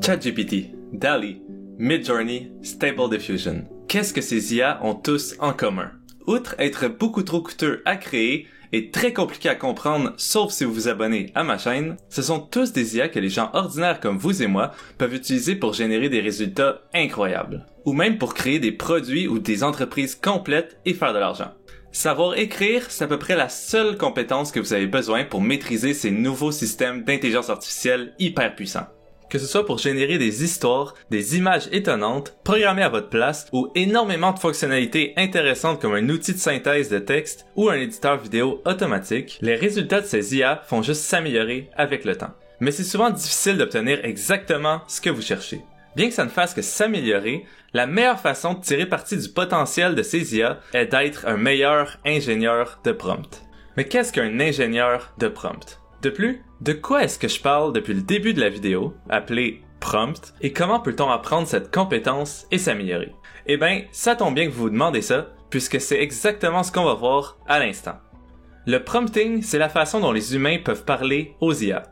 ChatGPT, DALL-E, Midjourney, Stable Diffusion. Qu'est-ce que ces IA ont tous en commun? Outre être beaucoup trop coûteux à créer et très compliqué à comprendre sauf si vous vous abonnez à ma chaîne, ce sont tous des IA que les gens ordinaires comme vous et moi peuvent utiliser pour générer des résultats incroyables. Ou même pour créer des produits ou des entreprises complètes et faire de l'argent. Savoir écrire, c'est à peu près la seule compétence que vous avez besoin pour maîtriser ces nouveaux systèmes d'intelligence artificielle hyper puissants. Que ce soit pour générer des histoires, des images étonnantes, programmer à votre place ou énormément de fonctionnalités intéressantes comme un outil de synthèse de texte ou un éditeur vidéo automatique, les résultats de ces IA font juste s'améliorer avec le temps. Mais c'est souvent difficile d'obtenir exactement ce que vous cherchez. Bien que ça ne fasse que s'améliorer, la meilleure façon de tirer parti du potentiel de ces IA est d'être un meilleur ingénieur de prompt. Mais qu'est-ce qu'un ingénieur de prompt? De plus, de quoi est-ce que je parle depuis le début de la vidéo, appelée prompt, et comment peut-on apprendre cette compétence et s'améliorer? Eh bien, ça tombe bien que vous vous demandez ça, puisque c'est exactement ce qu'on va voir à l'instant. Le prompting, c'est la façon dont les humains peuvent parler aux IA.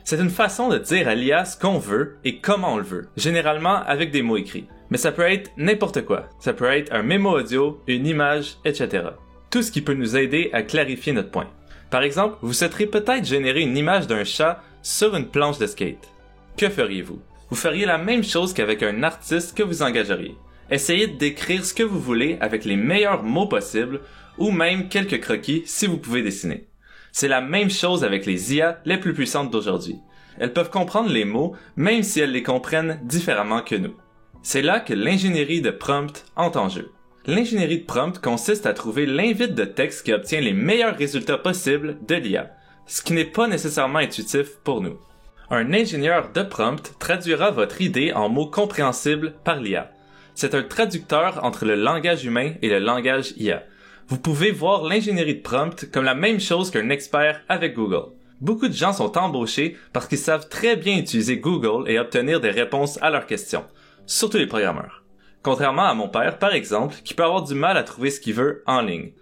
C'est une façon de dire à l'IA ce qu'on veut et comment on le veut, généralement avec des mots écrits. Mais ça peut être n'importe quoi. Ça peut être un mémo audio, une image, etc. Tout ce qui peut nous aider à clarifier notre point. Par exemple, vous souhaiteriez peut-être générer une image d'un chat sur une planche de skate. Que feriez-vous? Vous feriez la même chose qu'avec un artiste que vous engageriez. Essayez de décrire ce que vous voulez avec les meilleurs mots possibles ou même quelques croquis si vous pouvez dessiner. C'est la même chose avec les IA les plus puissantes d'aujourd'hui. Elles peuvent comprendre les mots même si elles les comprennent différemment que nous. C'est là que l'ingénierie de prompt entre en jeu. L'ingénierie de prompt consiste à trouver l'invite de texte qui obtient les meilleurs résultats possibles de l'IA, ce qui n'est pas nécessairement intuitif pour nous. Un ingénieur de prompt traduira votre idée en mots compréhensibles par l'IA. C'est un traducteur entre le langage humain et le langage IA. Vous pouvez voir l'ingénierie de prompt comme la même chose qu'un expert avec Google. Beaucoup de gens sont embauchés parce qu'ils savent très bien utiliser Google et obtenir des réponses à leurs questions, surtout les programmeurs. Contrairement à mon père, par exemple, qui peut avoir du mal à trouver ce qu'il veut en ligne.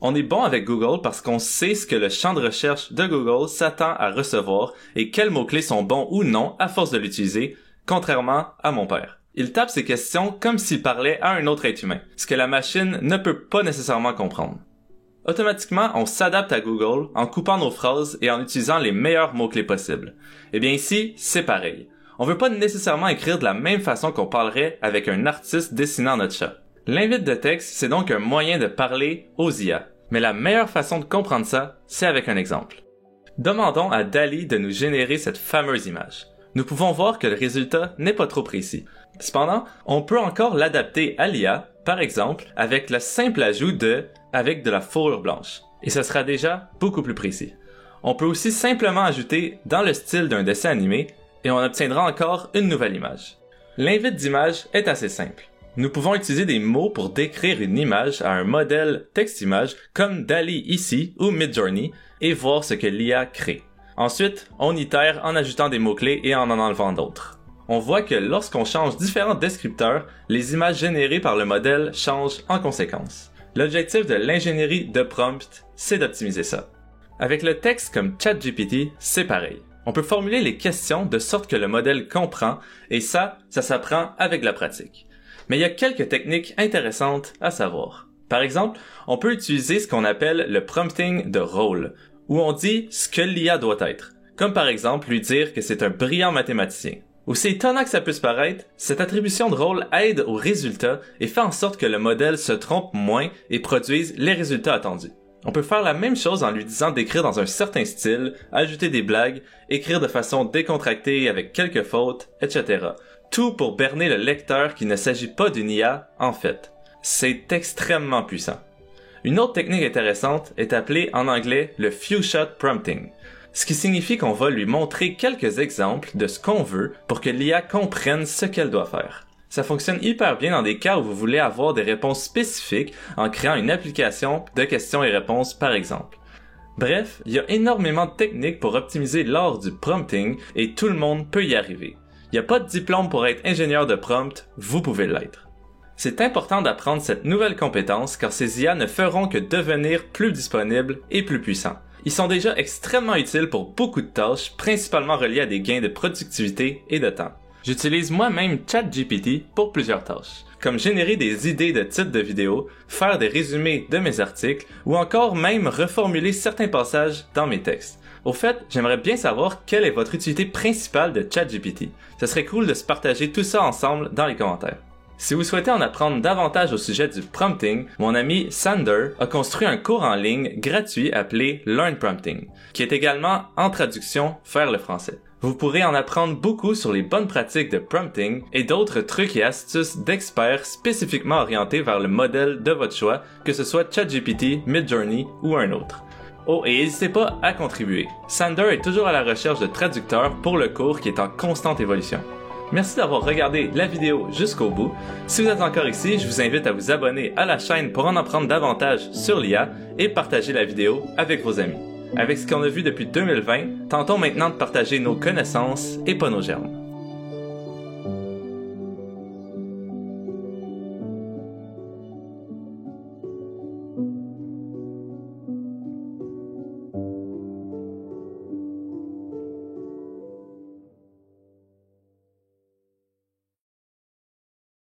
On est bon avec Google parce qu'on sait ce que le champ de recherche de Google s'attend à recevoir et quels mots-clés sont bons ou non à force de l'utiliser, contrairement à mon père. Il tape ses questions comme s'il parlait à un autre être humain, ce que la machine ne peut pas nécessairement comprendre. Automatiquement, on s'adapte à Google en coupant nos phrases et en utilisant les meilleurs mots-clés possibles. Eh bien ici, c'est pareil. On veut pas nécessairement écrire de la même façon qu'on parlerait avec un artiste dessinant notre chat. L'invite de texte, c'est donc un moyen de parler aux IA. Mais la meilleure façon de comprendre ça, c'est avec un exemple. Demandons à DALL-E de nous générer cette fameuse image. Nous pouvons voir que le résultat n'est pas trop précis. Cependant, on peut encore l'adapter à l'IA, par exemple, avec le simple ajout de « avec de la fourrure blanche ». Et ce sera déjà beaucoup plus précis. On peut aussi simplement ajouter dans le style d'un dessin animé et on obtiendra encore une nouvelle image. L'invite d'image est assez simple. Nous pouvons utiliser des mots pour décrire une image à un modèle texte-image comme DALL-E ici ou Midjourney et voir ce que l'IA crée. Ensuite, on itère en ajoutant des mots-clés et en enlevant d'autres. On voit que lorsqu'on change différents descripteurs, les images générées par le modèle changent en conséquence. L'objectif de l'ingénierie de prompt, c'est d'optimiser ça. Avec le texte comme ChatGPT, c'est pareil. On peut formuler les questions de sorte que le modèle comprend, et ça s'apprend avec la pratique. Mais il y a quelques techniques intéressantes à savoir. Par exemple, on peut utiliser ce qu'on appelle le prompting de rôle, où on dit ce que l'IA doit être, comme par exemple lui dire que c'est un brillant mathématicien. Aussi étonnant que ça puisse paraître, cette attribution de rôle aide au résultat et fait en sorte que le modèle se trompe moins et produise les résultats attendus. On peut faire la même chose en lui disant d'écrire dans un certain style, ajouter des blagues, écrire de façon décontractée avec quelques fautes, etc. Tout pour berner le lecteur qu'il ne s'agit pas d'une IA, en fait. C'est extrêmement puissant. Une autre technique intéressante est appelée en anglais le few-shot prompting, ce qui signifie qu'on va lui montrer quelques exemples de ce qu'on veut pour que l'IA comprenne ce qu'elle doit faire. Ça fonctionne hyper bien dans des cas où vous voulez avoir des réponses spécifiques en créant une application de questions et réponses par exemple. Bref, il y a énormément de techniques pour optimiser l'art du prompting et tout le monde peut y arriver. Il n'y a pas de diplôme pour être ingénieur de prompt, vous pouvez l'être. C'est important d'apprendre cette nouvelle compétence car ces IA ne feront que devenir plus disponibles et plus puissants. Ils sont déjà extrêmement utiles pour beaucoup de tâches, principalement reliées à des gains de productivité et de temps. J'utilise moi-même ChatGPT pour plusieurs tâches, comme générer des idées de titres de vidéos, faire des résumés de mes articles ou encore même reformuler certains passages dans mes textes. Au fait, j'aimerais bien savoir quelle est votre utilité principale de ChatGPT. Ce serait cool de se partager tout ça ensemble dans les commentaires. Si vous souhaitez en apprendre davantage au sujet du prompting, mon ami Sander a construit un cours en ligne gratuit appelé Learn Prompting, qui est également en traduction vers le français. Vous pourrez en apprendre beaucoup sur les bonnes pratiques de prompting et d'autres trucs et astuces d'experts spécifiquement orientés vers le modèle de votre choix, que ce soit ChatGPT, Midjourney ou un autre. Oh, et n'hésitez pas à contribuer. Sander est toujours à la recherche de traducteurs pour le cours qui est en constante évolution. Merci d'avoir regardé la vidéo jusqu'au bout. Si vous êtes encore ici, je vous invite à vous abonner à la chaîne pour en apprendre davantage sur l'IA et partager la vidéo avec vos amis. Avec ce qu'on a vu depuis 2020, tentons maintenant de partager nos connaissances et pas nos germes.